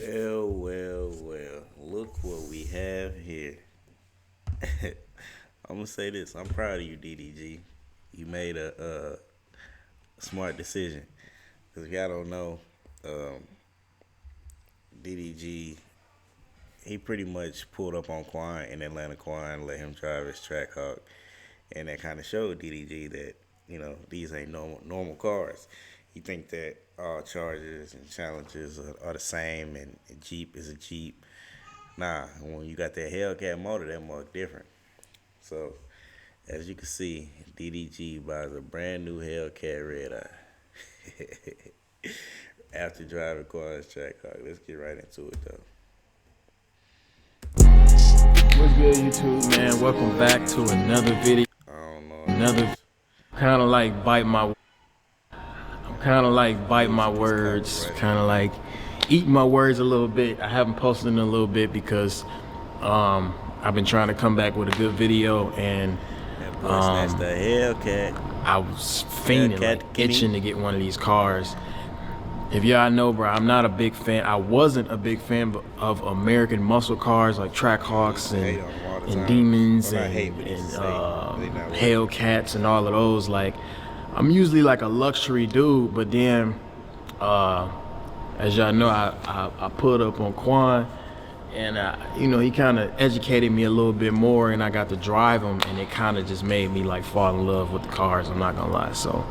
Well. Look what we have here. I'm gonna say this. I'm proud of you, DDG. You made a smart decision. Because if y'all don't know, DDG, he pretty much pulled up on Quan in Atlanta. Quan let him drive his Trackhawk, and that kind of showed DDG that these ain't normal cars. You think that all Chargers and Challengers are the same, and a Jeep is a Jeep. Nah, when you got that Hellcat motor, that motor different. So, as you can see, DDG buys a brand new Hellcat Redeye after driving Quan's Trackhawk. Let's get right into it, though. What's good, YouTube, man? Welcome back to another video. I don't know. Another kind of like bite my words, kind of like eat my words a little bit. I haven't posted in a little bit because I've been trying to come back with a good video, and That's the Hellcat. I was fiending, like itching to get one of these cars. If y'all know, bro, I'm not a big fan. I wasn't a big fan of American muscle cars like Trackhawks and Demons and Hellcats and all of those. Like, I'm usually like a luxury dude, but then, as y'all know, I put up on Quan, and he kind of educated me a little bit more, and I got to drive them, and it kind of just made me like fall in love with the cars. I'm not gonna lie. So,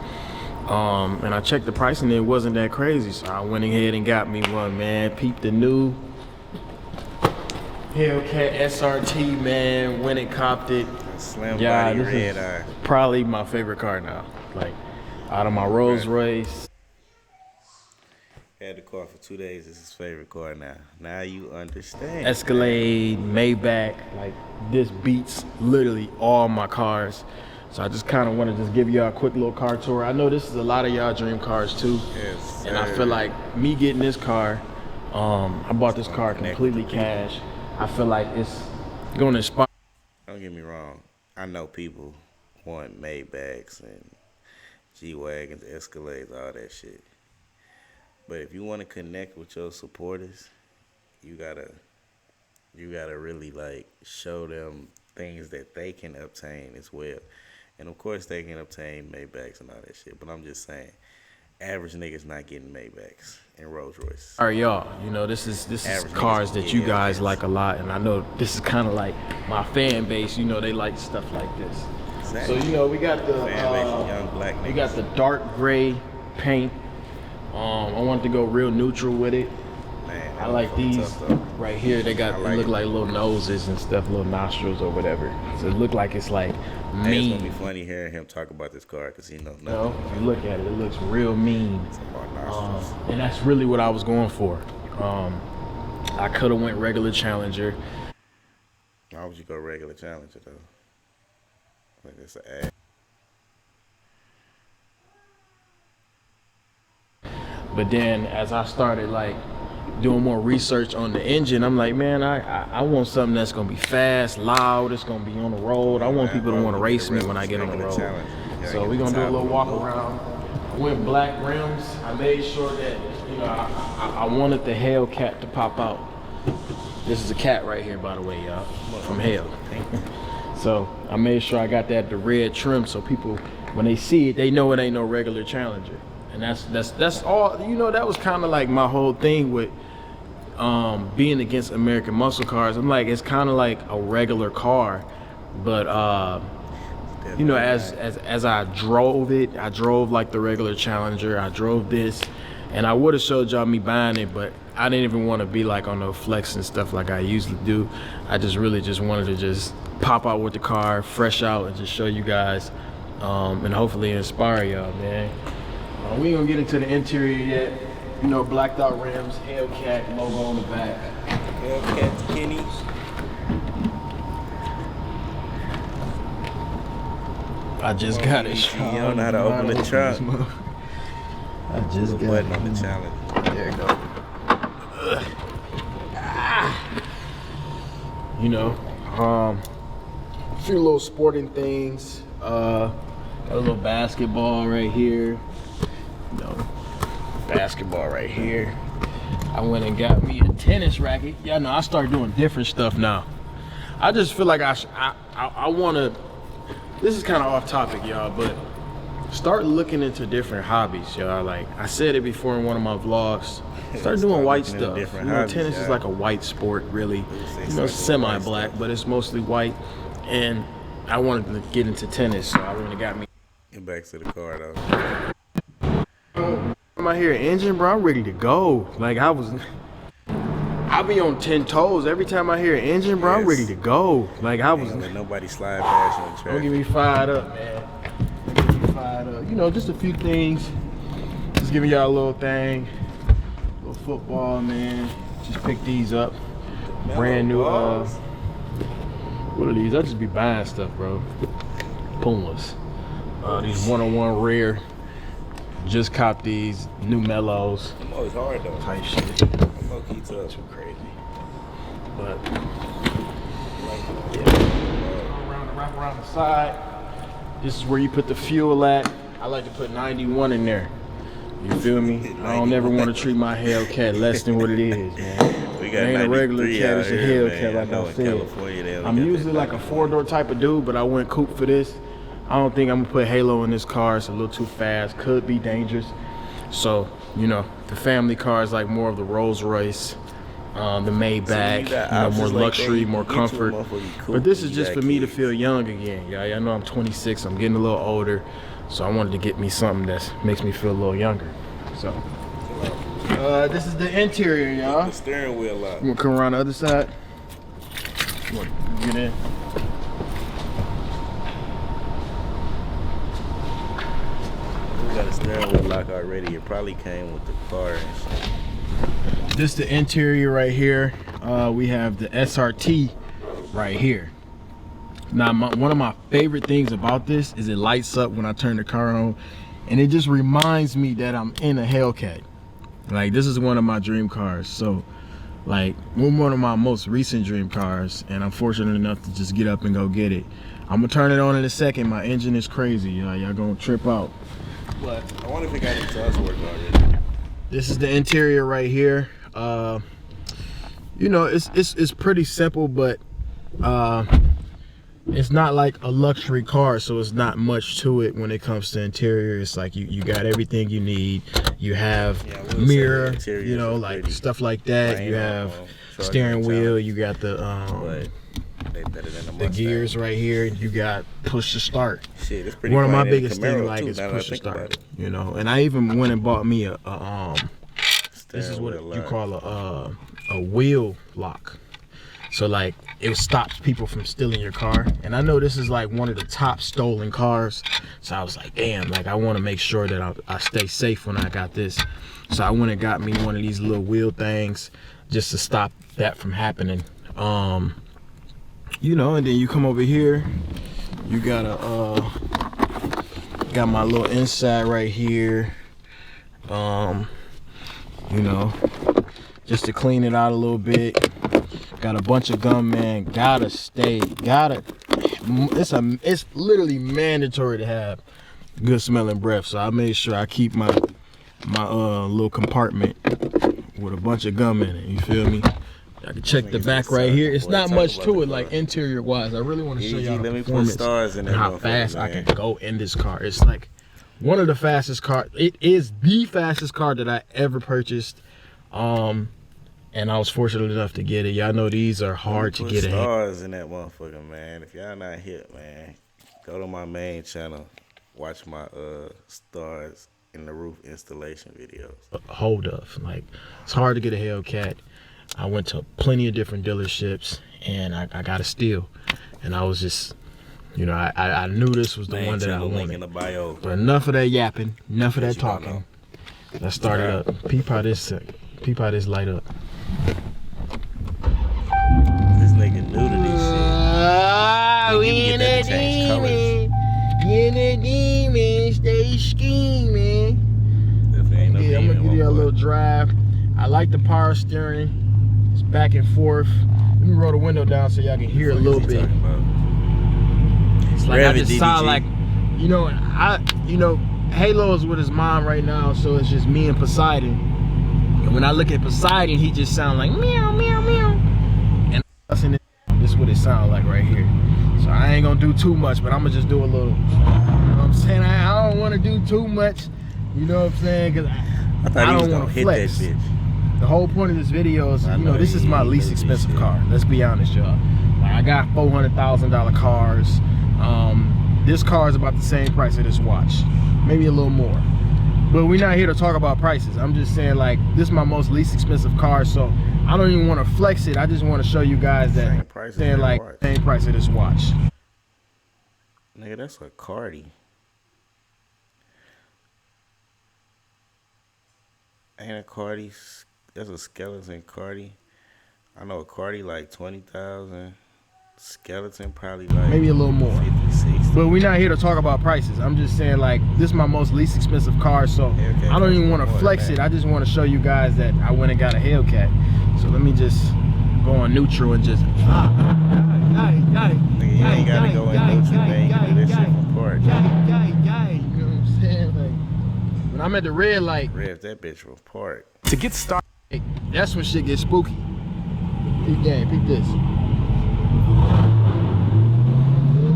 and I checked the price, and it wasn't that crazy. So I went ahead and got me one, man. Peeped the new Hellcat SRT, man. Went and copped it. Slim body Redeye. Probably my favorite car now. Like, out of my Rolls Royce. Had the car for 2 days. It's his favorite car now. Now you understand. Escalade, Maybach, like this beats literally all my cars. So I just kind of want to just give y'all a quick little car tour. I know this is a lot of y'all dream cars too. Yes, and I feel like me getting this car, I bought this car completely cash. I feel like it's going to inspire. Don't get me wrong. I know people want Maybachs and G-Wagons, Escalades, all that shit. But if you want to connect with your supporters, you gotta really like show them things that they can obtain as well. And of course they can obtain Maybachs and all that shit. But I'm just saying, average niggas not getting Maybachs and Rolls Royces. All right, y'all. This is cars that you guys like a lot, and I know this is kind of like my fan base. They like stuff like this. Exactly. So we got the young black niggas. We got the dark gray paint. I wanted to go real neutral with it. Man, I like these right here. They look like little noses and stuff, little nostrils or whatever. So it look like it's like mean. Hey, it's gonna be funny hearing him talk about this car because he knows nothing. If you look at it, it looks real mean. And that's really what I was going for. I could have went regular Challenger. Why would you go regular Challenger though? Like it's an ad. But then as I started like doing more research on the engine, I'm like, man, I want something that's gonna be fast, loud, it's gonna be on the road. I want people to want to race me when I get on the road. So we're gonna do a little walk around. I went black rims. I made sure that I wanted the Hellcat to pop out. This is a cat right here, by the way, y'all, from Hell. So I made sure I got the red trim, so people, when they see it, they know it ain't no regular Challenger. And that's all. That was kind of like my whole thing with being against American muscle cars. I'm like, it's kind of like a regular car, but as I drove it, I drove like the regular Challenger. I drove this, and I would have showed y'all me buying it, but I didn't even want to be like on the flex and stuff like I usually do. I just really just wanted to just pop out with the car, fresh out, and just show you guys, and hopefully inspire y'all, man. We ain't gonna get into the interior yet. Blacked out rims, Hellcat logo on the back. Hellcat Kenny's. I just got it. You don't know how to open the trunk. I just got button on the Challenger. There you go. A few little sporting things. Got a little basketball right here. Basketball right here. I went and got me a tennis racket. Yeah, no, I start doing different stuff now. I just feel like I want to. This is kind of off topic, y'all, but start looking into different hobbies, y'all. Like I said it before in one of my vlogs. Start doing white stuff. You know, tennis is like a white sport, really. You know, semi-black, but it's mostly white. And I wanted to get into tennis, so I went and got me. Get back to the car though. I'm out here engine, bro. I'm ready to go. Like I be on 10 toes every time I hear an engine, bro. I'm ready to go. Like I was. Ain't let nobody slide past you on the track. Don't get me fired up, man. Get me fired up. You know, just a few things. Just giving y'all a little thing. A little football, man. Just picked these up. Brand new. What are these? I just be buying stuff, bro. Pumas. These 101 rare. Just copped these new mellows. I'm always hard though. Type shit. I'm low key tough. Too crazy. But wrap around the side. This is where you put the fuel at. I like to put 91 in there. You feel me? I don't ever want to treat my Hellcat less than what it is, man. We got ain't a regular cat, it's a Hellcat, man. like I said. I'm usually like a 4-door type of dude, but I went coupe for this. I don't think I'm gonna put halo in this car. It's a little too fast, could be dangerous. So, you know, the family car is like more of the Rolls Royce, the Maybach, you know, more luxury, more comfort. But this is just for me to feel young again. Y'all know I'm 26, I'm getting a little older. So I wanted to get me something that makes me feel a little younger. So, this is the interior, y'all. The steering wheel out. You wanna come around the other side? You wanna get in? Got a steering wheel lock already. It probably came with the car and shit. This the interior right here. We have the SRT right here. Now, one of my favorite things about this is it lights up when I turn the car on, and it just reminds me that I'm in a Hellcat. Like, this is one of my dream cars. So, like, one of my most recent dream cars, and I'm fortunate enough to just get up and go get it. I'm gonna turn it on in a second. My engine is crazy, y'all gonna trip out. But I wonder if it got exhaust work already. This is the interior right here. You know, it's pretty simple, but it's not like a luxury car, so it's not much to it when it comes to interior. It's like you got everything you need. You have mirror, you know, like stuff like that. You have steering wheel. You got the gears right here. You got push to start. Shit, it's pretty. One of my biggest things like is push to start. You know, and I even went and bought me a this is what you call a wheel lock. So like it stops people from stealing your car. And I know this is like one of the top stolen cars. So I was like, damn, like I want to make sure that I stay safe when I got this. So I went and got me one of these little wheel things just to stop that from happening. You know, and then you come over here, you got got my little inside right here. You know, just to clean it out a little bit. Got a bunch of gum, man. It's literally mandatory to have good smelling breath. So I made sure I keep my little compartment with a bunch of gum in it. You feel me? I can check the back right here. It's not much to it, like interior wise. I really want to show y'all the performance and how fast I can go in this car. It's like one of the fastest cars. It is the fastest car that I ever purchased. And I was fortunate enough to get it. Y'all know these are hard to get. Stars in that motherfucker, man. If y'all not hip, man, go to my main channel. Watch my stars in the roof installation videos. Hold up, like it's hard to get a Hellcat. I went to plenty of different dealerships and I got a steal. And I was just, you know, I knew this was the one that I wanted. In the bio. But enough of that yapping, enough of that talking. Let's start it up. Peep how this light up. This nigga new to this shit. We in a demon. In a demon, stay scheming. Yeah, I'm gonna give you a little drive. I like the power steering. It's back and forth. Let me roll the window down so y'all can hear a little bit. It's like I just sound like, you know, Halo is with his mom right now, so it's just me and Poseidon. And when I look at Poseidon, he just sounds like meow, meow, meow. And this is what it sounds like right here. So I ain't gonna do too much, but I'm gonna just do a little, you know what I'm saying? I don't wanna do too much, you know what I'm saying? Cause I don't wanna flex. That bitch. The whole point of this video is, you know, this is my least expensive car. Let's be honest, y'all. Like, I got $400,000 cars. This car is about the same price of this watch, maybe a little more. But we're not here to talk about prices. I'm just saying, like, this is my most least expensive car, so I don't even want to flex it. I just want to show you guys that same price of this watch. Nigga, that's a Cardi. Ain't a Cardi? That's a skeleton Cardi. I know a Cardi like 20,000. Skeleton probably like maybe a little more. 50, 60. But we're not here to talk about prices. I'm just saying, like, this is my most least expensive car, so I don't even want to flex it. I just want to show you guys that I went and got a Hellcat. So let me just go on neutral and just Nigga, you ain't gotta go in neutral, man. You can do this shit from park. You know what I'm saying? Like, when I'm at the red light, rev that bitch from park. To get started, that's when shit gets spooky. Peep game, peep this.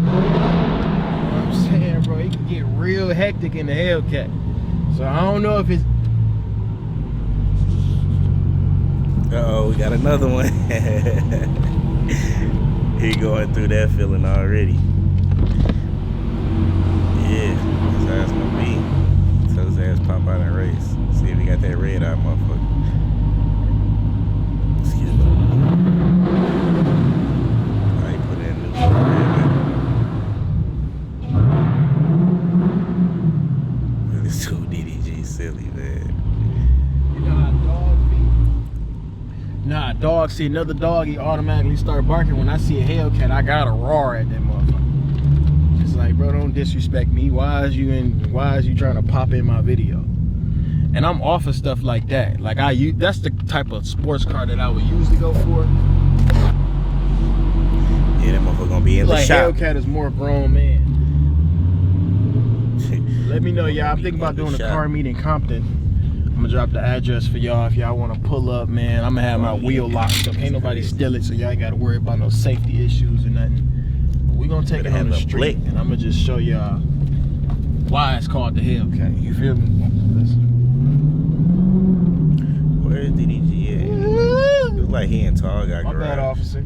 I'm saying, bro, it can get real hectic in the Hellcat. So I don't know if it's... Uh-oh, we got another one. He going through that feeling already. Yeah, that's how it's gonna be. So his ass pop out and race. See if he got that red eye, motherfucker. Excuse me. I put in neutral red. This two DDG silly, man. You know how dogs be? Nah, dog see another dog, he automatically start barking. When I see a Hellcat, I gotta roar at that motherfucker. Just like, bro, don't disrespect me. Why is you trying to pop in my video? And I'm off of stuff like that. Like that's the type of sports car that I would usually go for. Yeah, that motherfucker gonna be in the shop. Hellcat is more grown man. Let me know, y'all. I'm thinking about doing a car meet in Compton. I'm gonna drop the address for y'all if y'all wanna pull up, man. I'm gonna have my wheel locked, so can't nobody steal it, so y'all ain't gotta worry about no safety issues or nothing. But we gonna take it on the street, and I'm gonna just show y'all why it's called the Hellcat. You feel me? Listen. Where is DDG at? It looks like he and Tall Guy garage. My bad, officer.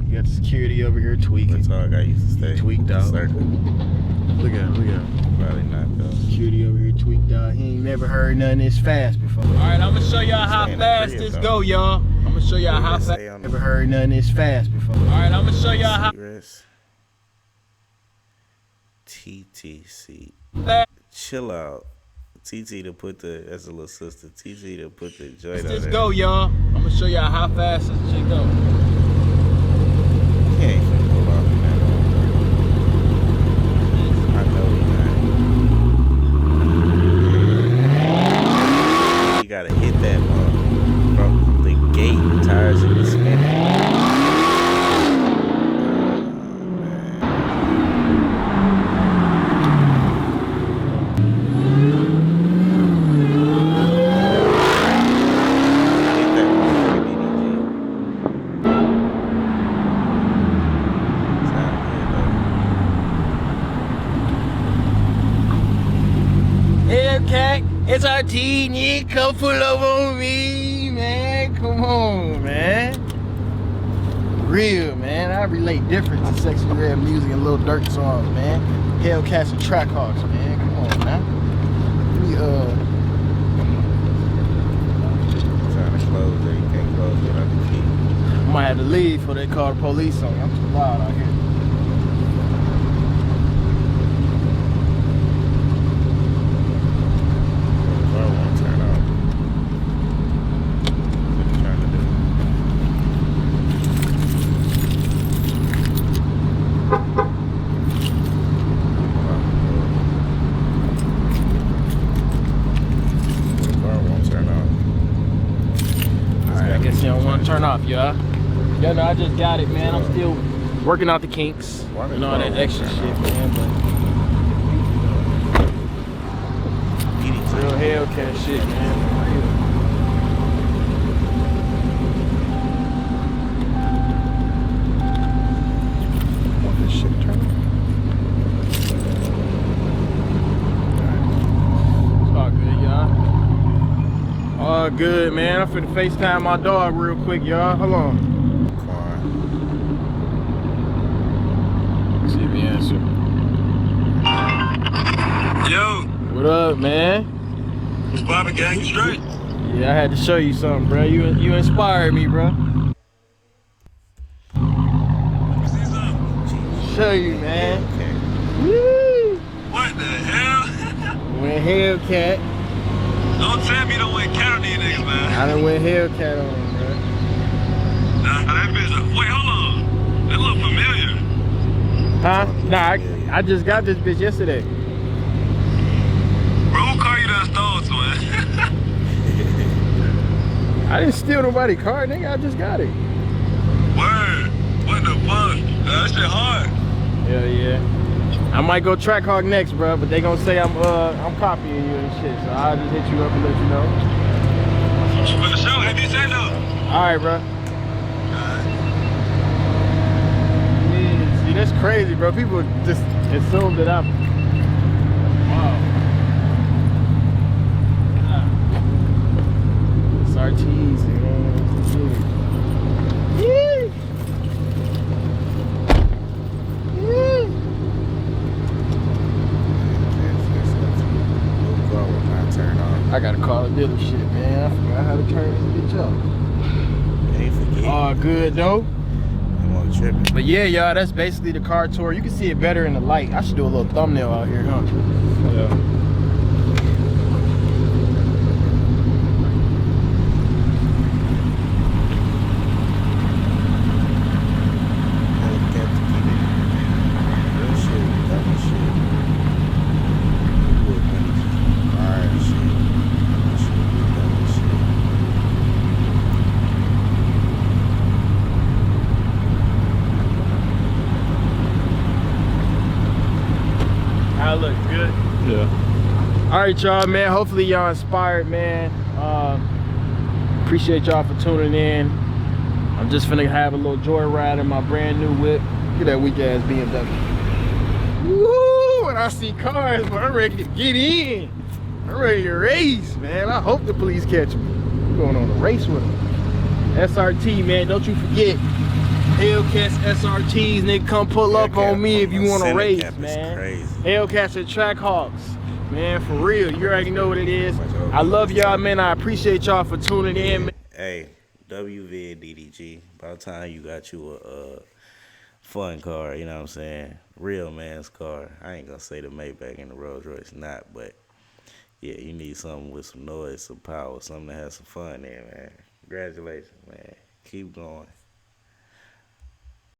You got the security over here tweaking. Tall Guy used to stay. He tweaked out. Circle. Look at him. Probably not though. Security over here tweaked out. He ain't never heard nothing this fast before. All right, I'm gonna show y'all how fast this go, y'all. I'm gonna show y'all how fast. Never heard nothing this fast before. All right, I'm gonna show y'all how. TTC. Chill out. TT to put the, that's a little sister. TT to put the joint on. Let's go, y'all. I'm gonna show y'all how fast this shit go. He ain't finna pull off in that one. I know he not. You gotta hit that from the gate. The tires should be spinning. It's our teen, you come pull up on me, man. Come on, man. Real, man. I relate different to Sexy Red music and Lil Durk songs, man. Hellcats and Trackhawks, man. Come on, man. We trying to close it, you can't close without the key. I might have to leave before they call the police on me. I'm too loud out here. Turn off, y'all. Yeah, no, I just got it, man. I'm still working out the kinks and all that extra shit, man. But real Hellcat shit, man. Good, man. I'm finna FaceTime my dog real quick, y'all. Hold on. Quan. See if he answer. Yo, What up, man? what's poppin', gang? You straight? Yeah, I had to show you something, bro. You inspired me, bro. See something? Show you, man. Okay. Woo! What the hell? Went Hellcat. Don't tell me you don't went cat on these niggas, man. I done went Hellcat on, bro. Nah, that bitch. Wait, hold on. That look familiar. Huh? Nah, I just got this bitch yesterday. Bro, who car you done stole, twin? I didn't steal nobody's car, nigga. I just got it. Word. What the fuck? That shit hard. Hell yeah. I might go track hog next, bro, but they gonna say I'm copying you and shit. So I'll just hit you up and let you know. For the show, if you say no. All right, bro. Yeah, see, that's crazy, bro. People just assume that I'm. Wow. SRTs, you know. Yeah. Yeah. I gotta call a dealership, man. I forgot how to turn this bitch up. Ain't forget. All good though. I'm on tripping. But yeah, y'all, that's basically the car tour. You can see it better in the light. I should do a little thumbnail out here, huh? Yeah. I look good. Yeah. All right, y'all, man. Hopefully y'all inspired, man. Appreciate y'all for tuning in. I'm just finna have a little joyride in my brand new whip. Look at that weak ass BMW. Woo! When I see cars, but I'm ready to get in. I'm ready to race, man. I hope the police catch me. I'm going on a race with them. SRT, man. Don't you forget. Hellcats, SRTs, nigga, come pull up on me if you want to race, man. Hellcats and Track Hawks, man, for real. You already know what it is. I love y'all, man. I appreciate y'all for tuning in, man. Hey, WV and DDG. By the time you got you a fun car, you know what I'm saying? Real man's car. I ain't gonna say the Maybach and the Rolls Royce, not, but yeah, you need something with some noise, some power, something that has some fun in, man. Congratulations, man. Keep going.